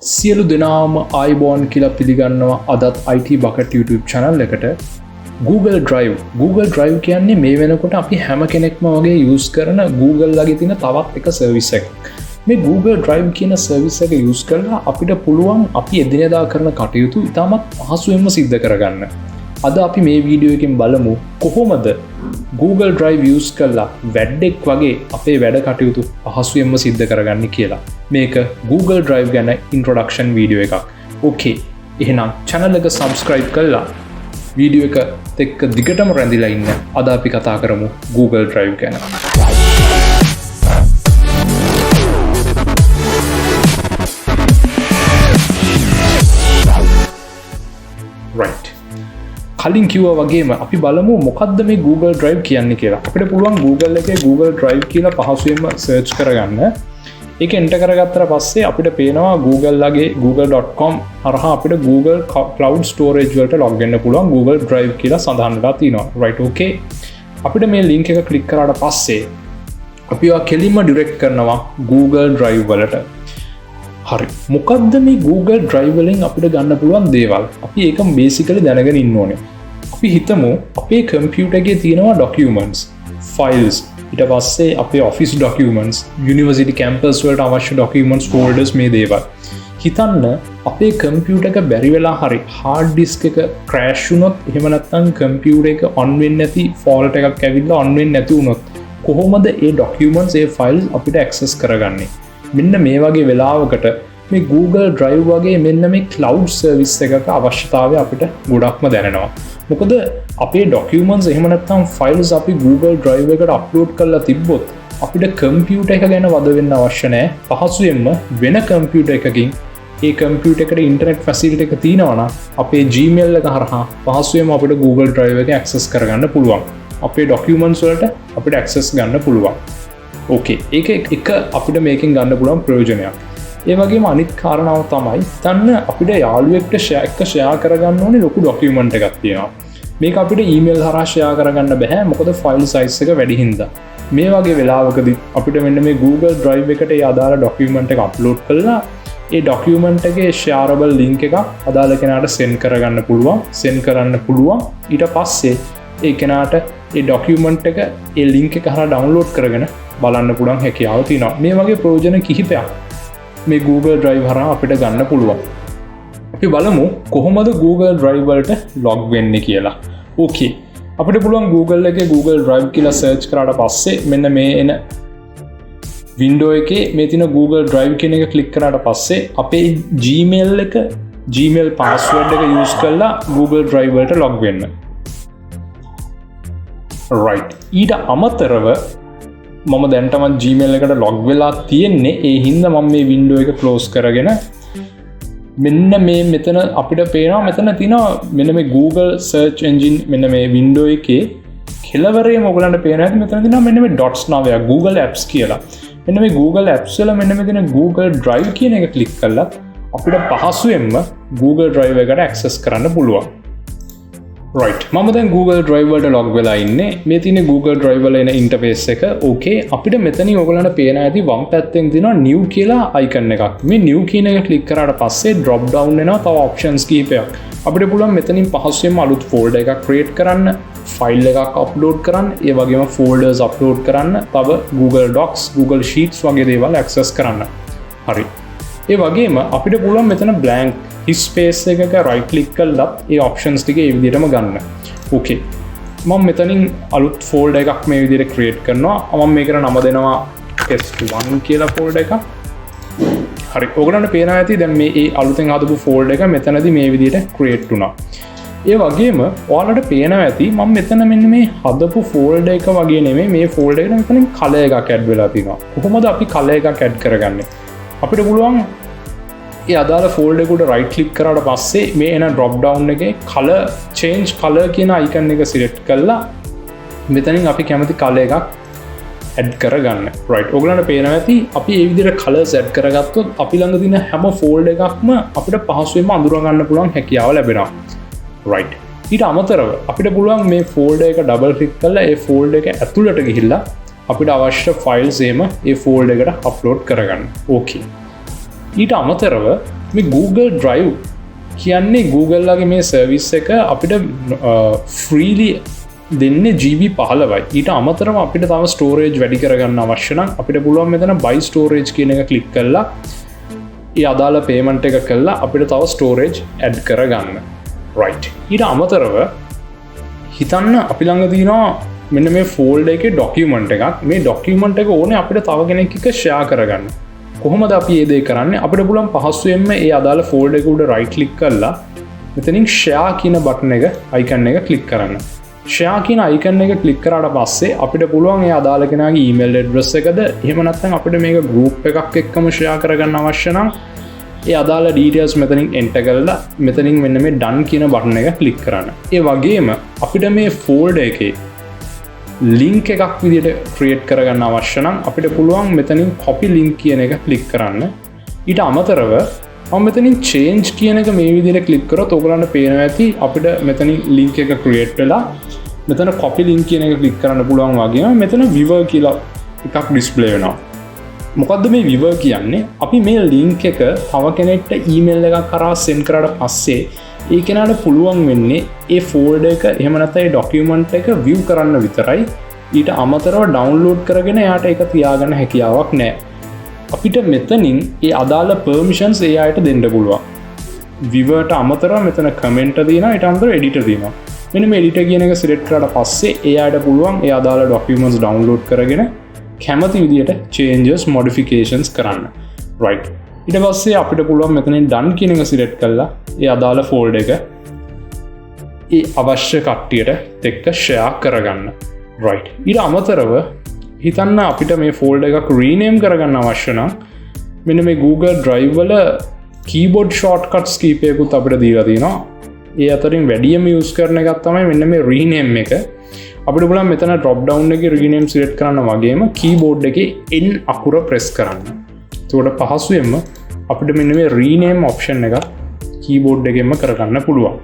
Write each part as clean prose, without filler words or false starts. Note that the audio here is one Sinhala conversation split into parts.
සියලු දෙනාම iBond කියලා පිළිගන්නවා අදත් IT Bucket YouTube channel එකට. Google Drive කියන්නේ මේ වෙනකොට අපි හැම කෙනෙක්ම වගේ use කරන Google ලගේ තියෙන තවත් එක service එකක්. මේ Google Drive කියන service එක use කරලා අපිට පුළුවන් අපි එදිනෙදා කරන කටයුතු ඉතාමත් පහසුවෙන්ම සිද්ධ කරගන්න. අද අපි මේ වීඩියෝ එකෙන් බලමු කොහොමද Google Drive use කරලා වැඩෙක් වගේ අපේ වැඩ කටයුතු පහසුවෙන්ම සිද්ධ කරගන්න කියලා. මේක Google Drive ගැන introduction වීඩියෝ එකක්. ඕකේ. එහෙනම් channel එක subscribe කරලා වීඩියෝ එක එක්ක දිගටම රැඳිලා ඉන්න. අද අපි කතා කරමු Google Drive ගැන. right. කලින් කිව්වා වගේම අපි බලමු මොකක්ද මේ Google Drive කියන්නේ කියලා. අපිට පුළුවන් Google එකේ Google Drive කියලා පහසුවෙන්ම search කරගන්න. ඒක enter කරගත්තට පස්සේ අපිට පේනවා Google ලගේ google.com හරහා අපිට Google Cloud Storage වලට log වෙන්න පුළුවන්. Google Drive කියලා සඳහන් වෙලා තියෙනවා. right okay. අපිට මේ link එක click කරාට පස්සේ අපි ඔය කෙලින්ම direct කරනවා Google Drive වලට. හරි. මොකක්ද මේ Google Drive වලින් අපිට ගන්න පුළුවන් දේවල්? අපි ඒක basically දැනගෙන ඉන්න ඕනේ. අපි හිතමු අපේ computer එකේ තියෙනවා documents, files, ඊට පස්සේ අපේ office documents, university campus වලට අවශ්‍ය documents, folders මේ දේවල්. හිතන්න අපේ computer එක බැරි වෙලා හරි hard disk එක crash වුණොත් එහෙම නැත්නම් computer එක on වෙන්නේ නැති fault එකක් ඇවිල්ලා on වෙන්නේ නැති වුණොත් කොහොමද ඒ documents, ඒ files අපිට access කරගන්නේ? මෙන්න මේ වගේ වෙලාවකට මේ Google Drive වගේ මෙන්න මේ cloud service එකක අවශ්‍යතාවය අපිට ගොඩක්ම දැනෙනවා. මොකද අපේ documents එහෙම නැත්නම් files අපි Google Drive එකට upload කරලා තිබ්බොත් අපිට computer එක ගැන වද වෙන්න අවශ්‍ය නැහැ. පහසුවෙන්ම වෙන computer එකකින් ඒ computer එකට internet facility එක තියෙනවා නම් අපේ Gmail එක හරහා පහසුවෙන්ම අපිට Google Drive එක access කරගන්න පුළුවන්. අපේ documents වලට අපිට access ගන්න පුළුවන්. ඕකේ. ඒක එක අපිට මේකෙන් ගන්න පුළුවන් ප්‍රයෝජනයක්. ඒ වගේම අනිත් කාරණාව තමයි තන්න අපිට යාළුවෙක්ට share කරගන්න ඕනේ ලොකු document එකක් තියෙනවා. මේක අපිට email හරහා share කරගන්න බෑ මොකද file size එක වැඩි හින්දා. මේ වගේ වෙලාවකදී අපිට මෙන්න මේ Google Drive එකට ඒ අදාළ document එක upload කරලා ඒ document එකේ shareable link එක අදාළ කෙනාට send කරගන්න පුළුවන්. send කරන්න පුළුවන්. ඊට පස්සේ ඒ කෙනාට ඒ document එක ඒ link එක හරහා download කරගෙන බලන්න පුළුවන් හැකියාව තියෙනවා. මේ වගේ ප්‍රයෝජන කිහිපයක් මේ Google Drive හරහා අපිට ගන්න පුළුවන්. අපි බලමු කොහොමද Google Drive වලට log වෙන්නේ කියලා. ඕකේ. අපිට පුළුවන් Google එකේ Google Drive කියලා search කරාට පස්සේ මෙන්න මේ එන window එකේ මේ තියෙන Google Drive කියන එක click කරාට පස්සේ අපේ Gmail password එක use කරලා Google Drive වලට log වෙන්න. right. ඊට අමතරව මම දැන්ටමත් Gmail එකට log වෙලා තියෙන්නේ. ඒ හින්දා මම මේ window එක close කරගෙන මෙන්න මේ මෙතන අපිට පේනවා මෙතන තියෙනවා මෙන්න මේ Google search engine මෙන්න මේ window එකේ කෙළවරේම ඔයගලන්ට පේනවා ඇති මෙතන තියෙනවා මෙන්න මේ dots නවයක් Google Apps කියලා. මෙන්න මේ Google Apps වල මෙන්න මේ තියෙන Google Drive කියන එක click කළා අපිට පහසුවෙන්ම Google Drive එකට access කරන්න පුළුවන්. right. මම දැන් Google Drive වලට log වෙලා ඉන්නේ. මේ තියෙන Google Drive වල එන interface එක. okay. අපිට මෙතනින් ඔයගලන්ට පේන ඇති වම් පැත්තෙන් තියෙනවා new කියලා icon එකක්. මේ new කියන එක click කරාට පස්සේ drop down වෙනවා තව options කීපයක්. අපිට පුළුවන් මෙතනින් පහසුවෙන්ම අලුත් folder එකක් create කරන්න, file එකක් upload කරන්න, ඒ වගේම folders upload කරන්න, තව Google Docs, Google Sheets වගේ දේවල් access කරන්න. හරි. ඒ වගේම අපිට පුළුවන් මෙතන blank space එකක right click කරලා ඒ options ටික ඒ විදිහටම ගන්න. okay. මම මෙතනින් අලුත් folder එකක් මේ විදිහට create කරනවා. මම මේකට නම දෙනවා test1 කියලා folder එකක්. හරි. ඔයගලන්ට පේනවා ඇති දැන් මේ ඒ අලුතෙන් හදපු folder එක මෙතනදී මේ විදිහට create වුණා. ඒ වගේම ඔයාලට පේනවා ඇති මම මෙතන මෙන්න මේ හදපු folder එක වගේ නෙමෙයි මේ folder එකට මෙතනින් color එකක් add වෙලා තියෙනවා. කොහොමද අපි color එකක් add කරගන්නේ? අපිට පුළුවන් ඒ අදාළ folder එකට right click කරාට පස්සේ මේ එන drop down එකේ change color කියන icon එක select කරලා මෙතනින් අපි කැමති color එකක් add කරගන්න. right. ඔයගලන්ට පේනවා ඇති අපි මේ විදිහට colors add කරගත්තොත් අපි ළඟ තියෙන හැම folder එකක්ම අපිට පහසුවෙන්ම අඳුර ගන්න පුළුවන් හැකියාව ලැබෙනවා. right. ඊට අමතරව අපිට පුළුවන් මේ folder එක double click කරලා ඒ folder එක ඇතුළට ගිහිල්ලා අපිට අවශ්‍ය files එහෙම ඒ folder එකට upload කරගන්න. okay. ඊට අමතරව මේ Google Drive කියන්නේ Google ලගේ මේ සර්විස් එක අපිට ෆ්‍රීලි දෙන්නේ GB 15යි. ඊට අමතරව අපිට තව ස්ටෝරේජ් වැඩි කරගන්න අවශ්‍ය නම් අපිට පුළුවන් මෙතන buy storage කියන එක ක්ලික් කරලා ඒ අදාළ පේමන්ට් එක කළා අපිට තව ස්ටෝරේජ් ඇඩ් කරගන්න. right. ඊට අමතරව හිතන්න අපි ළඟ තියෙනවා මෙන්න මේ ෆෝල්ඩර් එකේ ડોකියුමන්ට් එකක්. මේ ડોකියුමන්ට් එක ඕනේ අපිට තව කෙනෙක් එක්ක ෂෙයා කරගන්න. කොහොමද අපි මේ දේ කරන්නේ? අපිට පුළුවන් පහසුවෙන්ම ඒ අදාළ ෆෝල්ඩර් එක උඩ right click කරලා මෙතනින් share කියන බටන් එක icon එක click කරන්න. share කියන icon එක click කරාට පස්සේ අපිට පුළුවන් ඒ අදාළ කෙනාගේ email address එකද එහෙම නැත්නම් අපිට මේක group එකක් එක්කම share කරගන්න අවශ්‍ය නම් ඒ අදාළ details මෙතනින් enter කරලා මෙතනින් මෙන්න මේ done කියන බටන් එක click කරන්න. ඒ වගේම අපිට මේ folder එකේ link එකක් විදිහට create කරගන්න අවශ්‍ය නම් අපිට පුළුවන් මෙතනින් copy link කියන එක click කරන්න. ඊට අමතරව මම මෙතනින් change කියන එක මේ විදිහට click කරොත් ඔයගලන්ට පේනවා ඇති අපිට මෙතනින් link එක create වෙලා මෙතන copy link කියන එක click කරන්න පුළුවන් වගේම මෙතන viewer කියලා එකක් display වෙනවා. මොකද්ද මේ viewer කියන්නේ? අපි මේ link එක තව කෙනෙක්ට email එකක් කරා send කරාට පස්සේ ඒ කෙනාට පුළුවන් වෙන්නේ ඒ folder එක එහෙම නැත්නම් ඒ document එක view කරන්න විතරයි. ඊට අමතරව download කරගෙන එයාට ඒක තියාගන්න හැකියාවක් නැහැ. අපිට මෙතනින් ඒ අදාළ permissions ඒ අයට දෙන්න පුළුවන්. viewer ට අමතරව මෙතන comment තියෙනවා ඊට අමතරව editor තියෙනවා. මෙන්න මේ editor කියන එක select කරාට පස්සේ ඒ අයට පුළුවන් ඒ අදාළ documents download කරගෙන කැමති විදියට changes modifications කරන්න. right. ඊට පස්සේ අපිට පුළුවන් මෙතනින් done කියන එක select කරලා ඒ අදාළ folder එක ඒ අවශ්‍ය කට්ටියට එක්ක share කරගන්න. right. ඊට අමතරව හිතන්න අපිට මේ folder එකක් rename කරගන්න අවශ්‍ය නම් මෙන්න මේ Google Drive වල keyboard shortcuts කීපයකුත් අපිට දීලා තියෙනවා. ඒ අතරින් වැඩියම use කරන එකක් තමයි මෙන්න මේ rename එක. අපිට පුළුවන් මෙතන drop down එකේ rename select කරන්න වගේම keyboard එකේ N අකුර press කරන්න. එතකොට පහසුවෙන්ම අපිට මෙන්න මේ rename option එක keyboard එකෙන්ම කරගන්න පුළුවන්.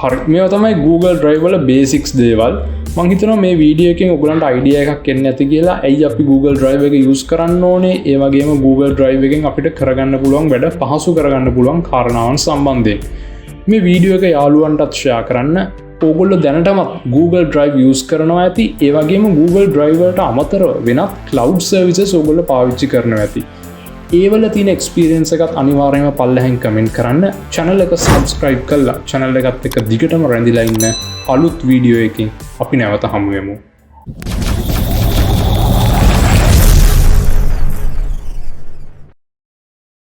හරි, මේවා තමයි Google Drive වල basics දේවල්. මම හිතනවා මේ වීඩියෝ එකෙන් ඔයගලන්ට idea එකක් එන්න ඇති කියලා. ඇයි අපි Google Drive එක use කරන්න ඕනේ? ඒ වගේම Google Drive එකෙන් අපිට කරගන්න පුළුවන් වැඩ පහසු කරගන්න පුළුවන් කාරණාවන් සම්බන්ධයෙන්. මේ වීඩියෝ එක යාළුවන්ටත් share කරන්න. ඕගොල්ලෝ දැනටමත් Google Drive use කරනවා ඇති. ඒ වගේම Google Drive වලට අමතරව වෙනත් cloud services ඕගොල්ලෝ පාවිච්චි කරනවා ඇති. ඒවල තියෙන experience එකත් අනිවාර්යයෙන්ම පල්ලෙහෙන් comment කරන්න. channel එක subscribe කරලා channel එකත් එක්ක දිගටම රැඳිලා ඉන්න. අලුත් වීඩියෝ එකකින් අපි නැවත හමු වෙමු.